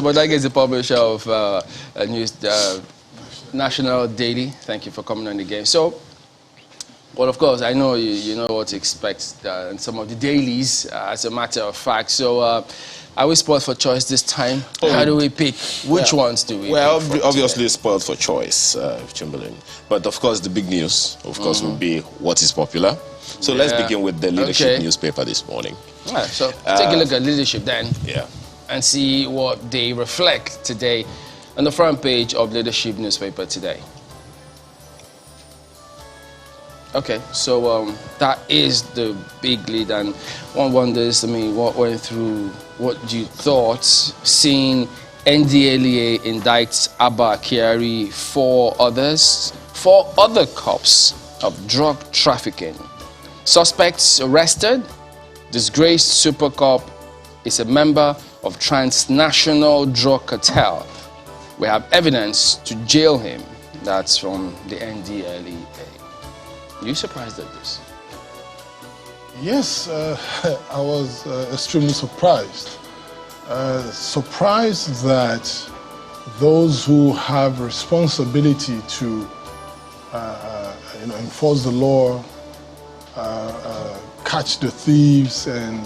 Bodage is the publisher of a news, National Daily. Thank you for coming on the game. So, well, of course, I know you know what to expect in some of the dailies, as a matter of fact. So, are we spoiled for choice this time? How do we pick? Which ones do we pick obviously spoiled for choice, Chamberlain. But, of course, the big news, of course, will be what is popular. So let's begin with the Leadership newspaper this morning. So take a look at Leadership then. Yeah. And see what they reflect today on the front page of Leadership newspaper today. Okay, so that is the big lead, and one wonders, I mean, what went through, what you thought, seeing NDLEA indicts Abba Kyari, four other cops of drug trafficking. Suspects arrested. Disgraced super cop is a member of transnational drug cartel. We have evidence to jail him. That's from the NDLEA. Are you surprised at this? Yes, I was extremely surprised. Surprised that those who have responsibility to enforce the law, catch the thieves, and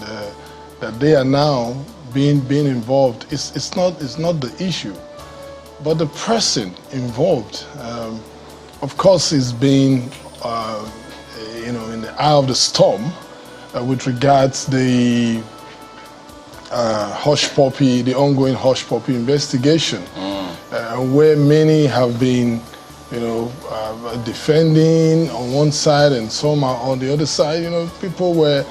that they are now being involved. It's not the issue, but the person involved, of course, is being in the eye of the storm with regards the the ongoing hush puppy investigation, where many have been, defending on one side and some are on the other side. People were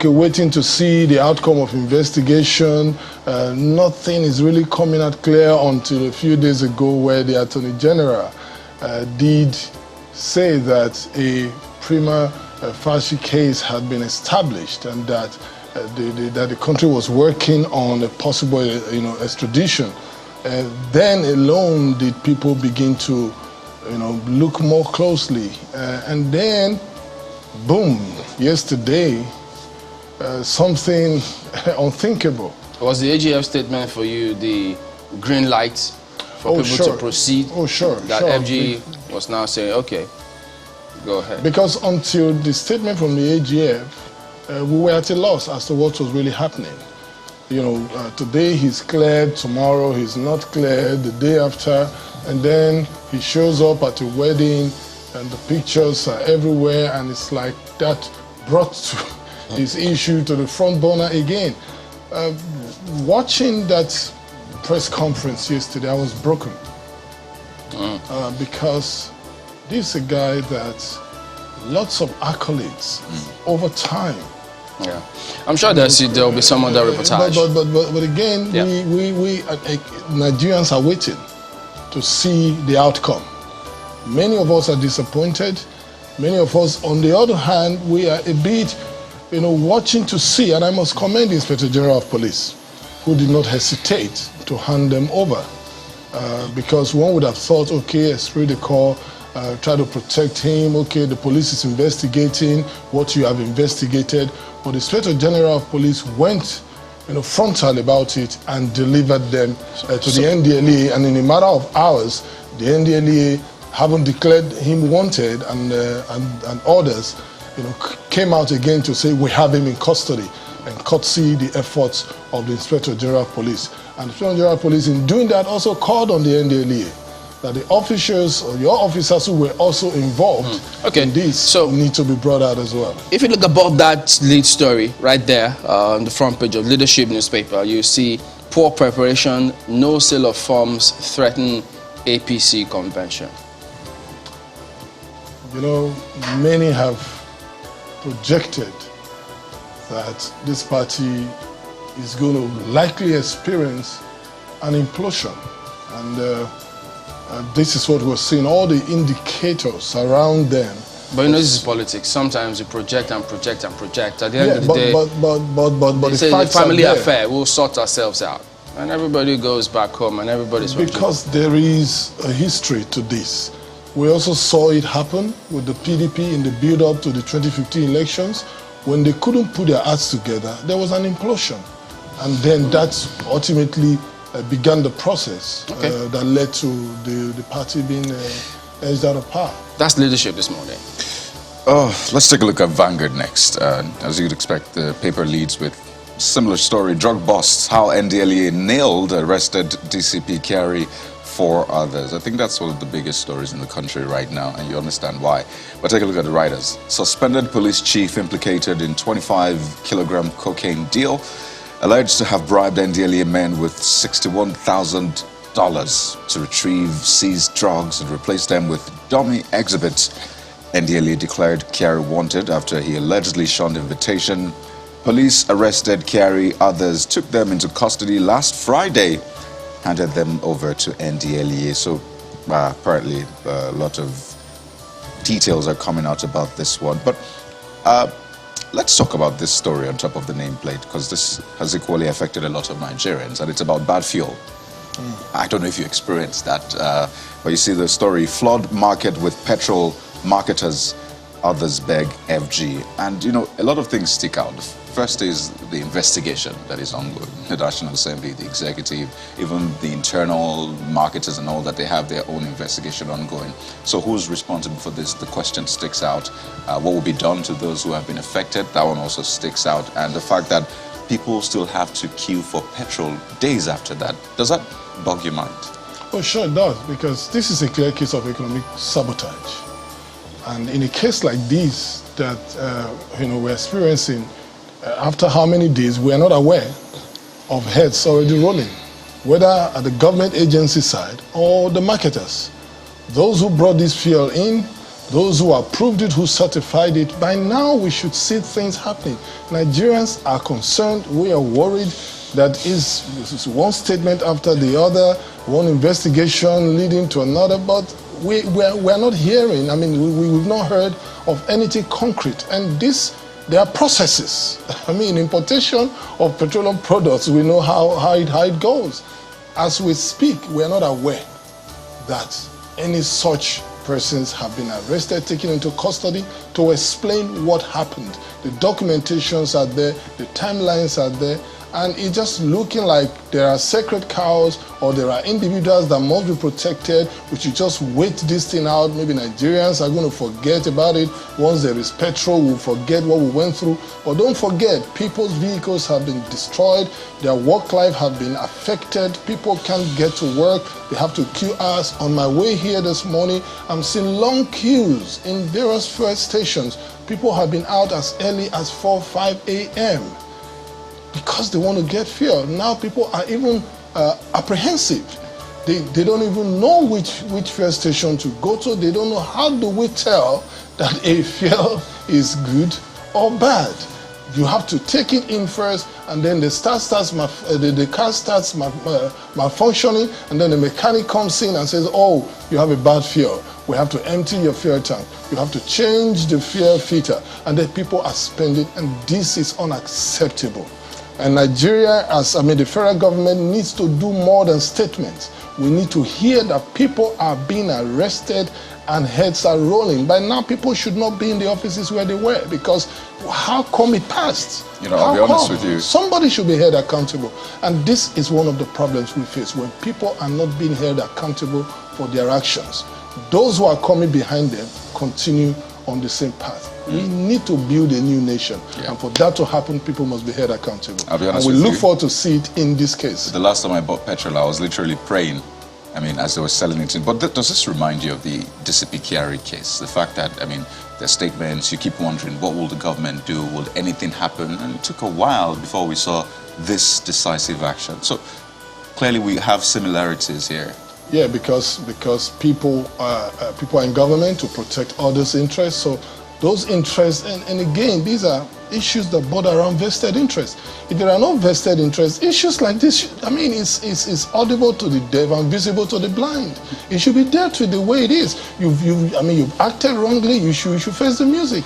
waiting to see the outcome of investigation. Nothing is really coming out clear until a few days ago, where the Attorney General did say that a prima facie case had been established, and that the country was working on a possible extradition. Then alone did people begin to look more closely, and then boom, yesterday something unthinkable. Was the AGF statement for you the green light for people to proceed? Oh, sure. That FG was now saying, okay, go ahead. Because until the statement from the AGF, we were at a loss as to what was really happening. Today he's cleared, tomorrow he's not cleared, the day after, and then he shows up at a wedding and the pictures are everywhere, and it's like that brought his issue to the front burner again. Watching that press conference yesterday, I was broken. Because this is a guy that lots of accolades over time. Yeah, I'm sure there will be some other reportage. But again, we Nigerians are waiting to see the outcome. Many of us are disappointed. Many of us, on the other hand, we are a bit, watching to see. And I must commend the Inspector General of Police, who did not hesitate to hand them over, because one would have thought, okay, esprit de corps, try to protect him. Okay, the police is investigating what you have investigated. But the Inspector General of Police went frontal about it and delivered them to the NDLEA. And in a matter of hours, the NDLEA, having declared him wanted, and orders, came out again to say we have him in custody, and courtesy the efforts of the Inspector General of Police. And the Inspector General of Police, in doing that, also called on the NDLEA that the officers or your officers who were also involved in this need to be brought out as well. If you look above that lead story right there on the front page of Leadership newspaper, you see poor preparation, no sale of forms threaten APC convention. Many have projected that this party is going to likely experience an implosion, and this is what we're seeing, all the indicators around them. But this is politics. Sometimes you project and project and project. At the end of the day, but it's a family affair. We'll sort ourselves out. And everybody goes back home and everybody's... Because there is a history to this. We also saw it happen with the PDP in the build-up to the 2015 elections. When they couldn't put their acts together, there was an implosion. And then that ultimately began the process that led to the party being edged out of power. That's leadership this morning. Oh, let's take a look at Vanguard next. As you'd expect, the paper leads with similar story. Drug busts, how NDLEA nailed arrested DCP Kyari, 4 others. I think that's one of the biggest stories in the country right now, and you understand why. But take a look at the writers. Suspended police chief implicated in 25-kilogram cocaine deal, alleged to have bribed NDLEA men with $61,000 to retrieve seized drugs and replace them with dummy exhibits. NDLEA declared Kyari wanted after he allegedly shunned invitation. Police arrested Kyari. Others took them into custody last Friday, handed them over to NDLEA. So apparently a lot of details are coming out about this one. But let's talk about this story on top of the nameplate, because this has equally affected a lot of Nigerians, and it's about bad fuel. I don't know if you experienced that, but you see the story, flood market with petrol marketers, others beg FG. And, you know, a lot of things stick out. First is the investigation that is ongoing. The National Assembly, the executive, even the internal marketers and all that, they have their own investigation ongoing. So who's responsible for this? The question sticks out. What will be done to those who have been affected? That one also sticks out. And the fact that people still have to queue for petrol days after that. Does that bog your mind? Oh, sure it does, because this is a clear case of economic sabotage. And in a case like this that we're experiencing, after how many days, we are not aware of heads already rolling, whether at the government agency side or the marketers. Those who brought this fuel in, those who approved it, who certified it, by now we should see things happening. Nigerians are concerned, we are worried that is one statement after the other, one investigation leading to another, but we are not hearing, I mean, we've not heard of anything concrete. And there are processes. I mean, importation of petroleum products, we know how it goes. As we speak, we are not aware that any such persons have been arrested, taken into custody to explain what happened. The documentations are there, the timelines are there, and it's just looking like there are sacred cows or there are individuals that must be protected. We should just wait this thing out. Maybe Nigerians are going to forget about it. Once there is petrol, we'll forget what we went through. But don't forget, people's vehicles have been destroyed. Their work life have been affected. People can't get to work. They have to queue hours. On my way here this morning, I'm seeing long queues in various fuel stations. People have been out as early as 4, 5 a.m. because they want to get fuel. Now people are even apprehensive. They don't even know which fuel station to go to. They don't know, how do we tell that a fuel is good or bad? You have to take it in first, and then the car starts malfunctioning, and then the mechanic comes in and says, oh, you have a bad fuel. We have to empty your fuel tank. You have to change the fuel filter. And then people are spending, and this is unacceptable. And Nigeria, the federal government needs to do more than statements. We need to hear that people are being arrested and heads are rolling. By now, people should not be in the offices where they were, because how come it passed? You know, I'll be honest with you. Somebody should be held accountable. And this is one of the problems we face, when people are not being held accountable for their actions. Those who are coming behind them continue on the same path. We need to build a new nation. Yeah. And for that to happen, people must be held accountable. I'll be honest and we with look you. forward to see it in this case. The last time I bought petrol, I was literally praying, as they were selling it in. But does this remind you of the DCP Kyari case? The fact that, their statements, you keep wondering, what will the government do? Will anything happen? And it took a while before we saw this decisive action. So clearly we have similarities here. Yeah, because people are in government to protect others' interests. So those interests, and again, these are issues that border around vested interests. If there are no vested interests, issues like this, it's audible to the deaf and visible to the blind. It should be dealt with the way it is. You've acted wrongly. You should face the music.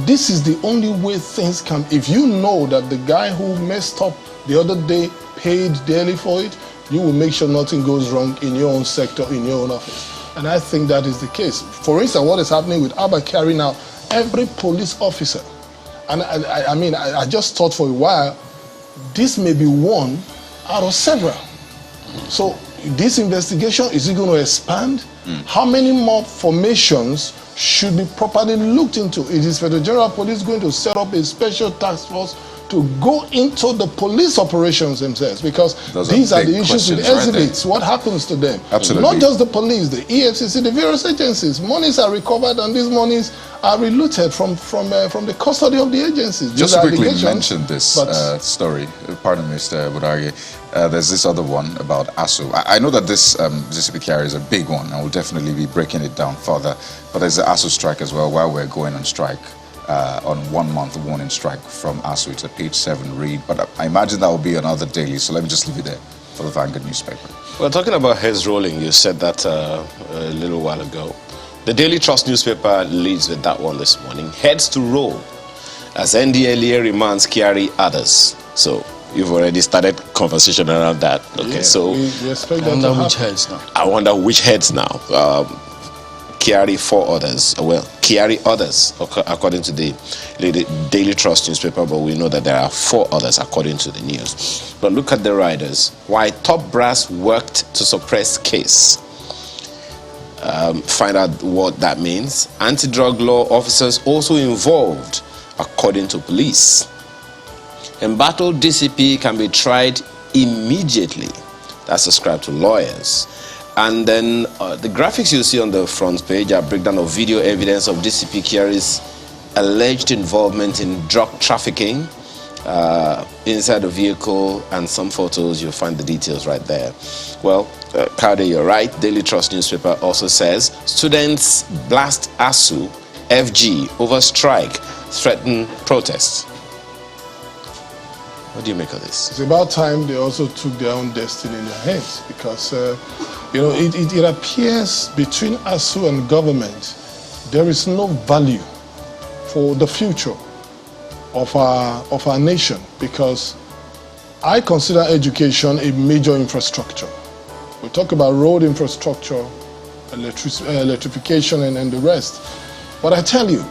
This is the only way things can. If you know that the guy who messed up the other day paid dearly for it, you will make sure nothing goes wrong in your own sector, in your own office. And I think that is the case. For instance, what is happening with Abba Kyari now, every police officer, and I just thought for a while, this may be one out of several. So this investigation, is it going to expand? How many more formations should be properly looked into? It is for the General Police going to set up a special task force to go into the police operations themselves, because these are the issues with exhibits. What happens to them? Absolutely. Not just the police, the EFCC, the various agencies. Monies are recovered, and these monies are relooted from the custody of the agencies. Just to quickly mention this story, pardon me, Mr. Budagi, there's this other one about ASU. I know that this GCP carrier is a big one, and we'll definitely be breaking it down further, but there's the ASU strike as well, while we're going on strike. On 1 month warning strike from ASU. It's a page 7 read, but I imagine that will be another daily, so let me just leave it there for the Vanguard newspaper. Well, talking about heads rolling, you said that a little while ago. The Daily Trust newspaper leads with that one this morning. Heads to roll as NDLEA remands carry others. So you've already started conversation around that. Okay, yeah, so we expect that I to wonder happen. which heads now. I wonder which heads now. Carry 4 others. Well, carry others, according to the Daily Trust newspaper, but we know that there are 4 others according to the news. But look at the riders. Why top brass worked to suppress case. Find out what that means. Anti-drug law officers also involved, according to police. Embattled DCP can be tried immediately. That's ascribed to lawyers. And then the graphics you see on the front page are a breakdown of video evidence of DCP Kyari's alleged involvement in drug trafficking inside the vehicle, and some photos. You'll find the details right there. Well, Kade, you're right. Daily Trust newspaper also says students blast ASU FG over strike, threaten protests. What do you make of this? It's about time they also took their own destiny in their hands, because it appears between ASU and government there is no value for the future of our nation, because I consider education a major infrastructure. We talk about road infrastructure, electrification, and the rest. But I tell you,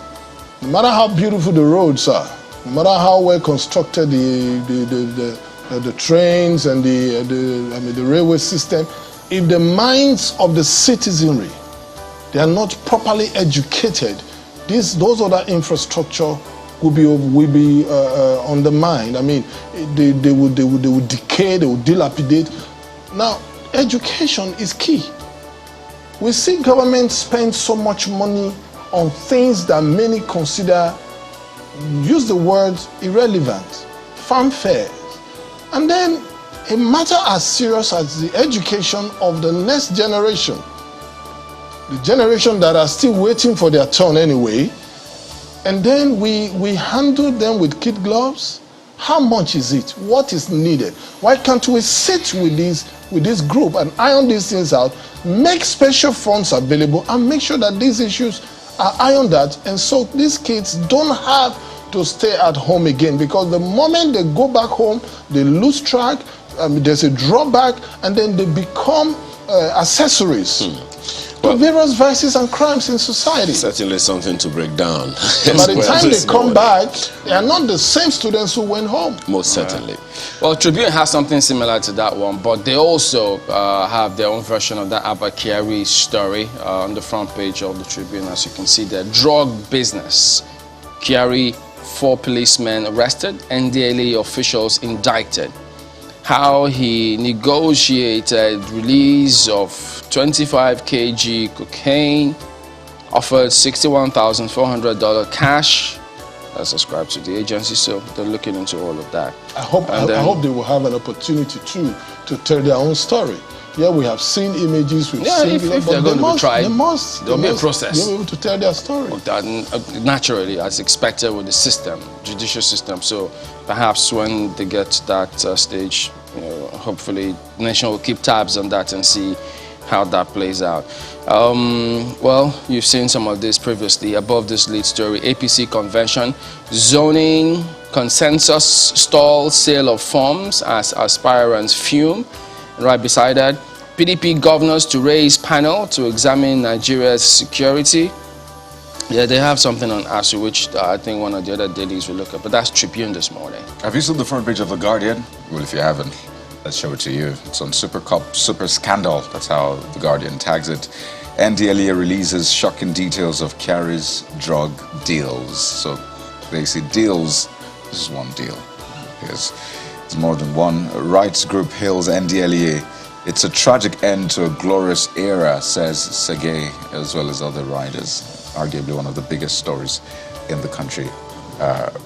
no matter how beautiful the roads are, no matter how well constructed the trains and the railway system, if the minds of the citizenry, they are not properly educated, those other infrastructure will be undermined. I mean, they will decay, they will dilapidate. Now, education is key. We see government spend so much money on things that many consider, use the word irrelevant, fanfare. And then a matter as serious as the education of the next generation, the generation that are still waiting for their turn anyway, and then we handle them with kid gloves. How much is it? What is needed? Why can't we sit with this group and iron these things out, make special funds available, and make sure that these issues are ironed out, and so these kids don't have to stay at home again, because the moment they go back home, they lose track, there's a drawback, and then they become accessories to various vices and crimes in society. Certainly something to break down. By the time they come back, they are not the same students who went home. Most certainly. Well, Tribune has something similar to that one, but they also have their own version of that Abba Kyari story on the front page of the Tribune. As you can see there, drug business. Kyari, 4 policemen arrested, NDLEA officials indicted. How he negotiated release of 25 kg cocaine, offered $61,400 cash. That's ascribed to the agency, so they're looking into all of that. I hope they will have an opportunity too to tell their own story. Yeah, we have seen images, we've seen if they're going to be tried, there'll be a process. They'll be able to tell their story. Naturally, as expected with the system, judicial system. So perhaps when they get to that stage, hopefully the nation will keep tabs on that and see how that plays out. Well, you've seen some of this previously. Above this lead story, APC convention, zoning consensus stall sale of forms as aspirants fume. Right beside that, PDP governors to raise panel to examine Nigeria's security. Yeah, they have something on ASU, which I think one of the other dailies will look at, but that's Tribune this morning. Have you seen the front page of The Guardian? Well, if you haven't, Let's show it to you. It's on Super Cup, Super Scandal. That's how The Guardian tags it. NDLEA releases shocking details of Kyari's drug deals. So they say deals. This is one deal. Yes, it's more than one. Rights group hails NDLEA. It's a tragic end to a glorious era, says Sergey, as well as other riders. Arguably one of the biggest stories in the country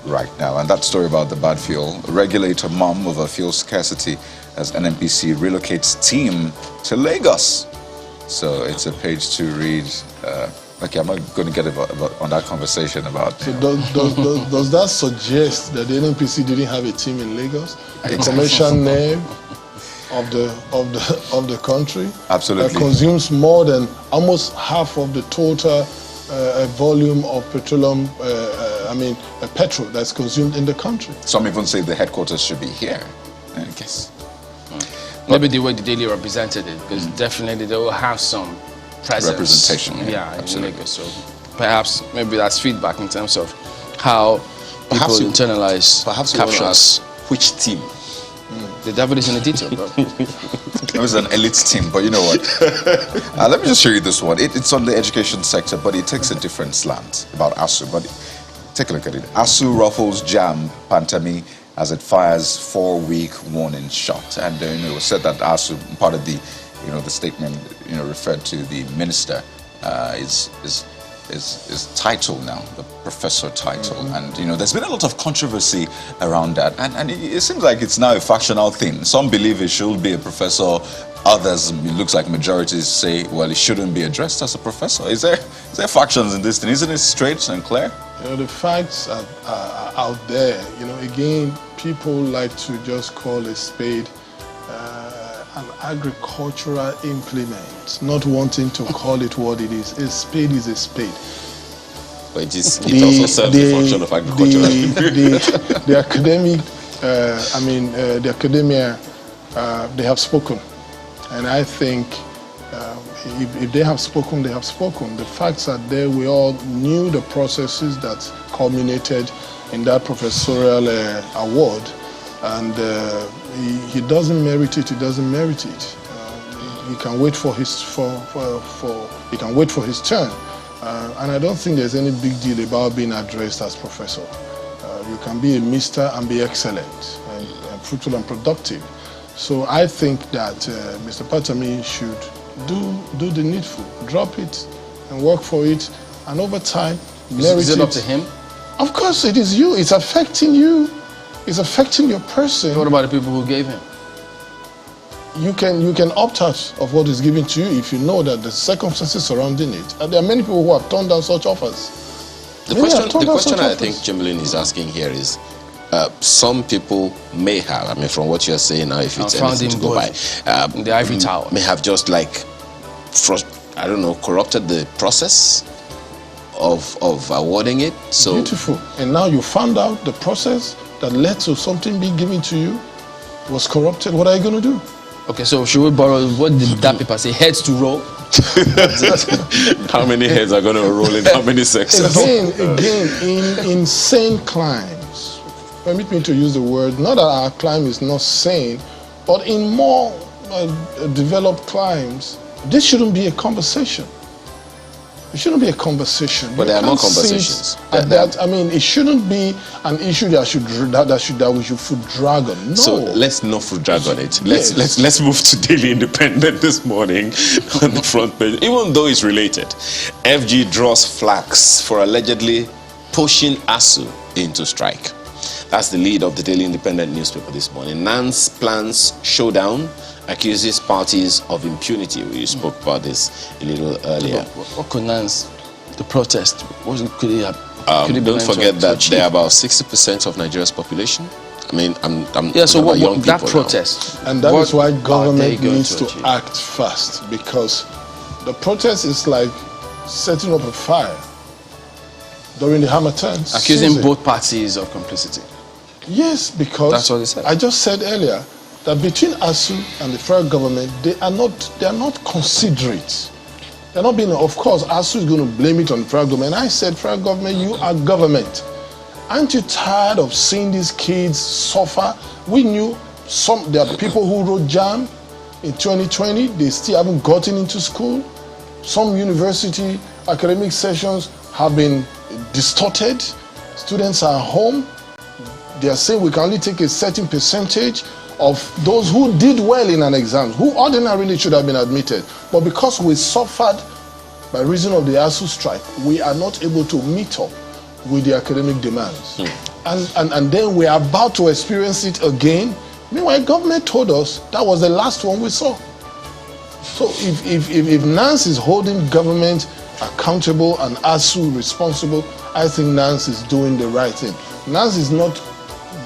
right now. And that story about the bad fuel. Regulator mum over fuel scarcity as NNPC relocates team to Lagos. So it's a page to read. Okay, I'm not going to get about on that conversation about. So does that suggest that the NNPC didn't have a team in Lagos, the commercial name of the country? Absolutely. That consumes more than almost half of the total volume of petroleum. Petrol that's consumed in the country. Some even say the headquarters should be here. I guess. Maybe the way the Daily represented it, because definitely they will have some presence. Representation, yeah, in absolutely. Lagos. So perhaps maybe that's feedback in terms of how people internalize captions. Which team? The devil is in the detail, bro. It was an elite team, but you know what? Let me just show you this one. It's on the education sector, but it takes a different slant about ASU. But take a look at it. ASU ruffles jam Pantami as it fires 4-week warning shot. And it was said that ASU, part of the, the statement, referred to the minister, is title now, the professor title. And there's been a lot of controversy around that, and it seems like it's now a factional thing. Some believe it should be a professor, others, it looks like majorities say, well, it shouldn't be addressed as a professor. Is there factions in this thing? Isn't it straight and clear? The facts are out there. Again, people like to just call a spade an agricultural implement, not wanting to call it what it is. A spade is a spade. But it also serves the function of agricultural. The academic, the academia, they have spoken. And I think if they have spoken, they have spoken. The facts are there. We all knew the processes that culminated in that professorial award. And he doesn't merit it. He doesn't merit it. He can wait for his he can wait for his turn. And I don't think there's any big deal about being addressed as professor. You can be a mister and be excellent and fruitful and productive. So I think that Mr. Pantami should do the needful, drop it and work for it, and over time merit it. Is it up to him? Of course it is you. It's affecting you. It's affecting your person. What about the people who gave him? You can opt out of what is given to you if you know that the circumstances surrounding it. And there are many people who have turned down such offers. The question I think Jimlin is asking here is, some people may have, from what you're saying now, if it's anything to go by, the ivory tower, may have just corrupted the process of awarding it. So beautiful. And now you found out the process that led to something being given to you was corrupted. What are you going to do? Okay, so should we borrow, what did that paper say? Heads to roll? How many heads are going to roll in how many sections? Again, in insane climes, permit me to use the word, not that our climb is not sane, but in more developed climes, this shouldn't be a conversation. It shouldn't be a conversation. But there are more conversations. It shouldn't be an issue that we should drag on. No. So let's not drag on it. Let's move to Daily Independent this morning on the front page. Even though it's related, FG draws flags for allegedly pushing ASU into strike. That's the lead of the Daily Independent newspaper this morning. Nance plans showdown, accuses parties of impunity. We spoke about this a little earlier. What could Nance, the protest, what could it have? Don't forget that they are about 60% of Nigeria's population. So what young that people now. protest, and that is why government needs to act fast, because the protest is like setting up a fire during the Harmattan accusing season. both parties of complicity. Yes, because that's what they said. I just said earlier that between ASU and the federal government, they are not considerate. They're not being, of course, ASU is going to blame it on the federal government. I said, federal government, you are government. Aren't you tired of seeing these kids suffer? We knew there are people who wrote JAM in 2020. They still haven't gotten into school. Some university academic sessions have been distorted. Students are home. They are saying we can only take a certain percentage of those who did well in an exam, who ordinarily should have been admitted. But because we suffered by reason of the ASU strike, we are not able to meet up with the academic demands. And then we are about to experience it again. Meanwhile, government told us that was the last one we saw. So if NANS is holding government accountable and ASU responsible, I think NANS is doing the right thing. NANS is not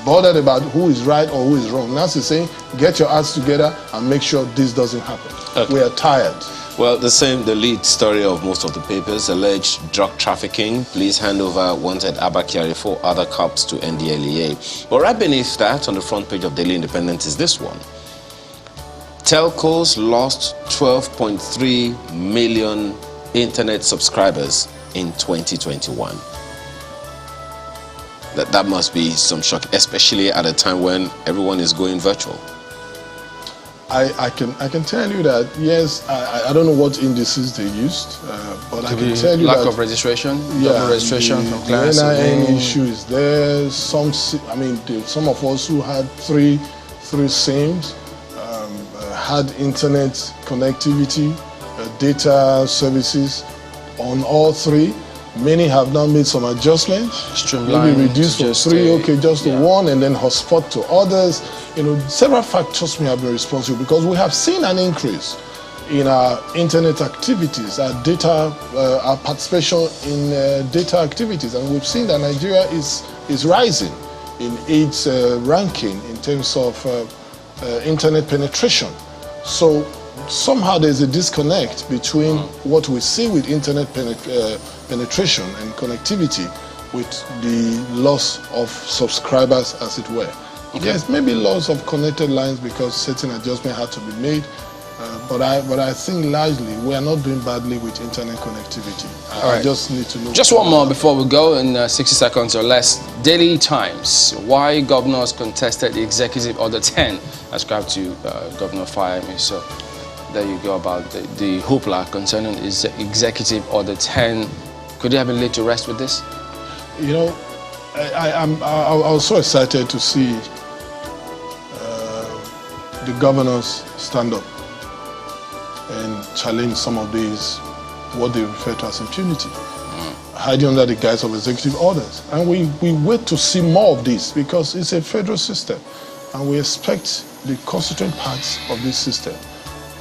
bothered about who is right or who is wrong. NANS is saying, get your acts together and make sure this doesn't happen. Okay. We are tired. Well, the lead story of most of the papers, alleged drug trafficking. Police hand over wanted Abba Kyari 4 other cops to NDLEA. But right beneath that, on the front page of Daily Independent, is this one. Telcos lost 12.3 million internet subscribers in 2021. That must be some shock, especially at a time when everyone is going virtual. I can tell you that, yes, I don't know what indices they used, but I can tell you lack that of registration, yeah, double registration, the NIN issue is there. Some of us who had three SIMs had internet connectivity, data services on all three. Many have now made some adjustments, streamlined, maybe reduced from three, just to one, and then hotspot to others. Several factors may have been responsible because we have seen an increase in our internet activities, our data, our participation in data activities, and we've seen that Nigeria is rising in its ranking in terms of internet penetration. So somehow there's a disconnect between what we see with internet penetration and connectivity with the loss of subscribers, as it were. Okay. Yes, maybe loss of connected lines because certain adjustment had to be made, but I think largely we are not doing badly with internet connectivity. I just need to know. Just one more before we go in 60 seconds or less. Daily Times. Why governors contested the Executive Order 10 ascribed to Governor Fayemi. So there you go about the hoopla concerning Executive Order 10. Could you have been laid to rest with this? I was so excited to see the governors stand up and challenge some of these, what they refer to as impunity, hiding under the guise of executive orders. And we wait to see more of this because it's a federal system, and we expect the constituent parts of this system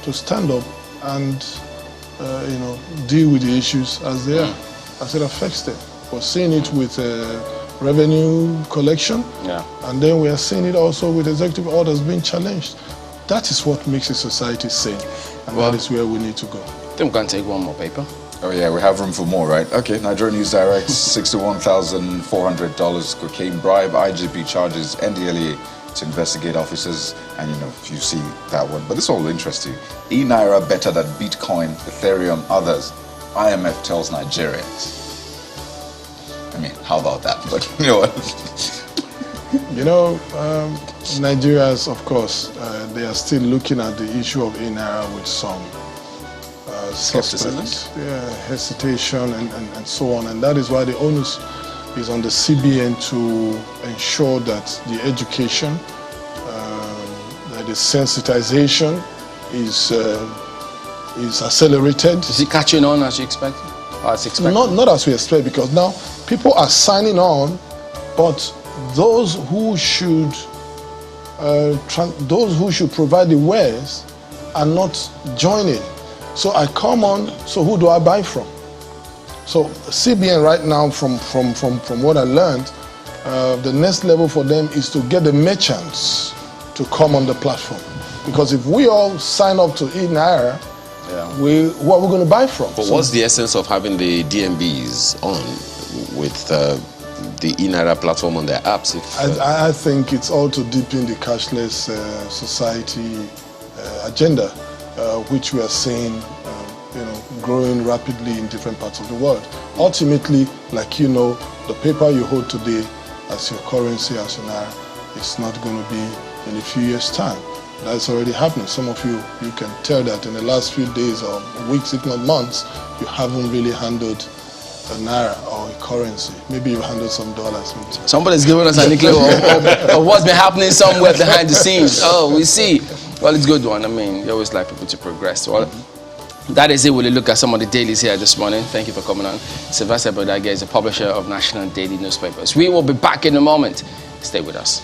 to stand up and deal with the issues as they are, as it affects them. We're seeing it with revenue collection, and then we are seeing it also with executive orders being challenged. That is what makes a society sane, and that is where we need to go. I think we can take one more paper. Oh yeah, we have room for more, right? Okay, Nigeria News Direct, $61,400 cocaine bribe. IGP charges NDLEA to investigate officers, and if you see that one. But it's all interesting. E-Naira better than Bitcoin, Ethereum, others. IMF tells Nigerians. I mean, how about that? But Nigerians, of course, they are still looking at the issue of E-Naira with some skepticism, hesitation, and so on. And that is why the onus is on the CBN to ensure that the education, that the sensitization is accelerated. Is it catching on as you expect? As expected? Not as we expect, because now people are signing on, but those who should provide the wares are not joining. So I come on, so who do I buy from? So CBN right now, from what I learned, the next level for them is to get the merchants to come on the platform. Because if we all sign up to E-Naira, who are we going to buy from? But what's the essence of having the DMBs on with the E-Naira platform on their apps? I think it's all to deepen the cashless society agenda, which we are seeing growing rapidly in different parts of the world. Ultimately, like the paper you hold today as your currency, as your naira, is not going to be in a few years' time. That's already happening. Some of you can tell that in the last few days or weeks, if not months, you haven't really handled a naira or a currency. Maybe you handled some dollars. Somebody's giving us an inkling of what's been happening somewhere behind the scenes. Oh, we see. Well, it's a good one. I mean, you always like people to progress. Well, that is it. We'll look at some of the dailies here this morning. Thank you for coming on. Sylvester Bodage is a publisher of National Daily Newspapers. We will be back in a moment. Stay with us.